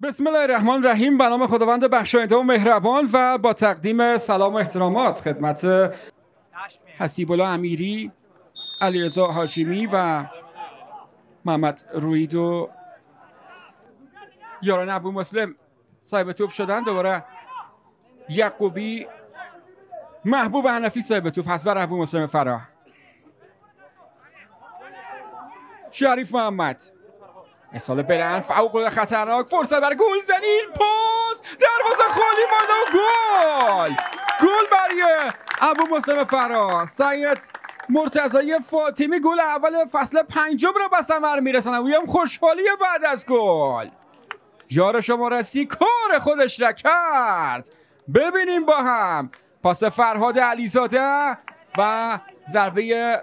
بسم الله الرحمن الرحیم. به نام خداوند بخشاینده و مهربان و با تقدیم سلام و احترامات خدمت حسیب الله امیری، علیرضا هاشمی و محمد روید و یاران ابو مسلم صاحب توپ شدن. دوباره یعقوبی، محبوب حنفی صاحب توپ هست بر ابو مسلم فراه. شریف محمد، اصال بلند فوق خطرناک، فرصت برای گل زنی، این پاس دروازه خالی مانده و گل برای ابو مسلم فراه. سید مرتضی فاطمی گل اول فصل پنجم را به ثمر میرسانه و هم خوشحالی بعد از گل. یار شماره 30 کار خودش را کرد. ببینیم با هم پاس فرهاد علیزاده و ضربه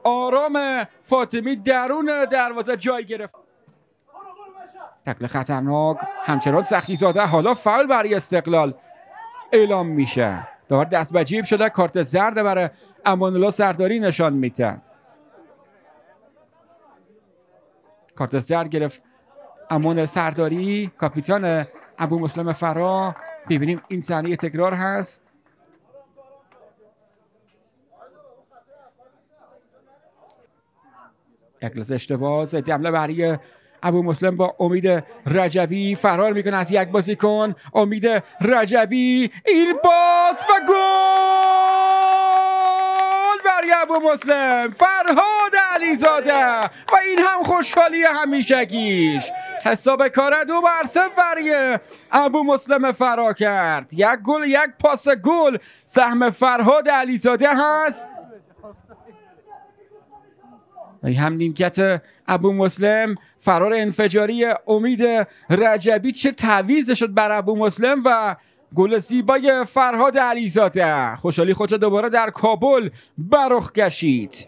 آرام فاطمی درون دروازه جای گرفت. تکل خطرناک همچنان سخیزاده. حالا فاول برای استقلال اعلام میشه. دار دست به جیب شده، کارت زرد برای امان الله سرداری نشان میده. کارت زرد گرفت امان سرداری، کاپیتان ابو مسلم فراه. ببینیم این صحنه تکرار هست. یک لحظه اشتباه، ضد حمله برای ابو مسلم با امید رجبی. فرار میکنه از یک بازیکن. امید رجبی، این باز و گل برای ابو مسلم فرهاد علیزاده و این هم خوشحالی همیشگیش. حساب کار 2-0 برای ابو مسلم فراه کرد. یک گل، یک پاس گل سهم فرهاد علیزاده هست. هم نیمکت ابو مسلم، فرار انفجاری امید رجبی چه تعویض شد بر ابو مسلم و گل زیبای فرهاد علیزاده. خوشحالی خودش دوباره در کابل برخ کشید.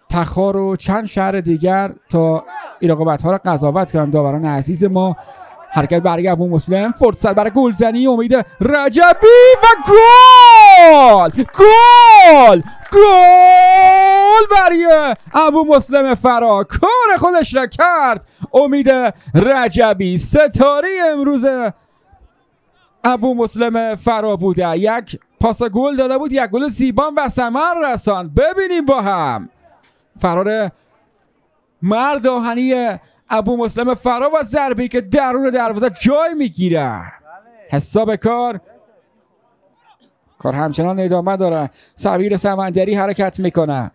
تخار و چند شهر دیگر تا این رقابت‌ها را قضاوت کردن داوران عزیز ما. حرکت برای ابو مسلم، فرصت برای گلزنی امید رجبی و گل برای ابو مسلم فراه. کار خودش را کرد امید رجبی. ستاره امروز ابو مسلم فراه بوده. یک پاس گل داده بود، یک گل زیبا و ثمر رساند. ببینیم با هم فرار مرد آهنی ابو مسلم فراه و ضربه‌ای که درون دروازه جای میگیره. حساب کار همچنان ادامه داره. سمیر سمندری حرکت میکنه.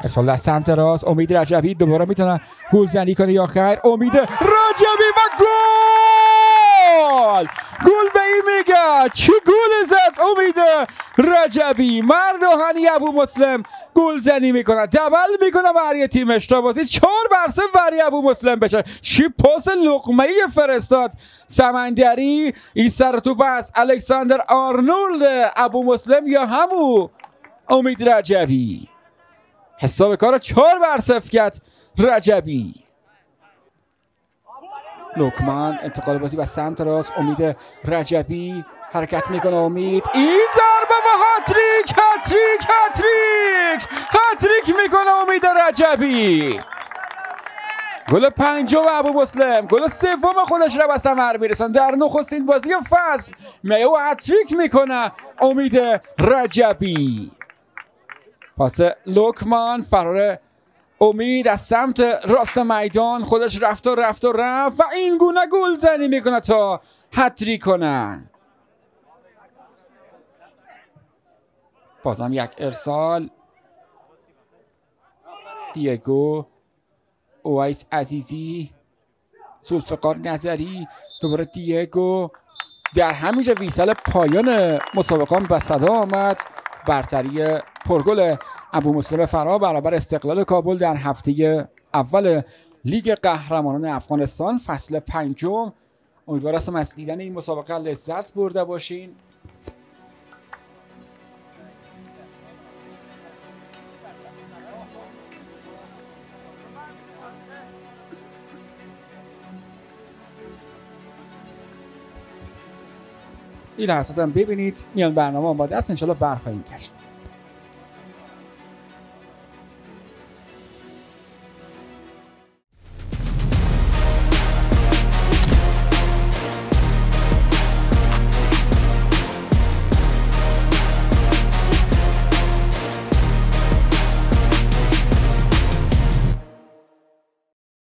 ارسال در سمت راست. امید رجبی دوباره میتونه گلزنی کنه یا خیر. امید رجبی و گل به این میگه. چی گل زد امید رجبی. مرد آهنی ابو مسلم گلزنی میکنه، دبل میکنه برای تیمش تا بازی 4-0 برای ابو مسلم بشه. چی پاس لقمه‌ای فرستاد سمندری. این سر توپ است الکساندر آرنولد ابو مسلم یا همو امید رجبی. حساب کار 4-0 کرد رجبی. لوکمان انتقال بازی به سمت راست. امید رجبی حرکت میکنه. امید، این ضربه و هتریک میکنه امید رجبی. گل پنجم ابو مسلم، گل سوم خودش را به ثمر میرساند در نخستین بازی فصل. میو هتریک میکنه امید رجبی. پاس لوکمان، فرار امید از سمت راست میدان. خودش رفت و این گونه گلزنی میکنه تا هتریک کنه. بازم یک ارسال. دیگو، اویس عزیزی، زلفقار نظری، دوباره دیگو. در همینجا ویسل پایان مسابقه به صدا آمد. برتری پرگل ابو مسلم فراه برابر استقلال کابل در هفته اول لیگ قهرمانان افغانستان فصل پنجم. امیدوار هستم از دیدن این مسابقه لذت برده باشین. این لحظات هم ببینید. میان برنامه آماده است، انشالله برخواهیم گشت.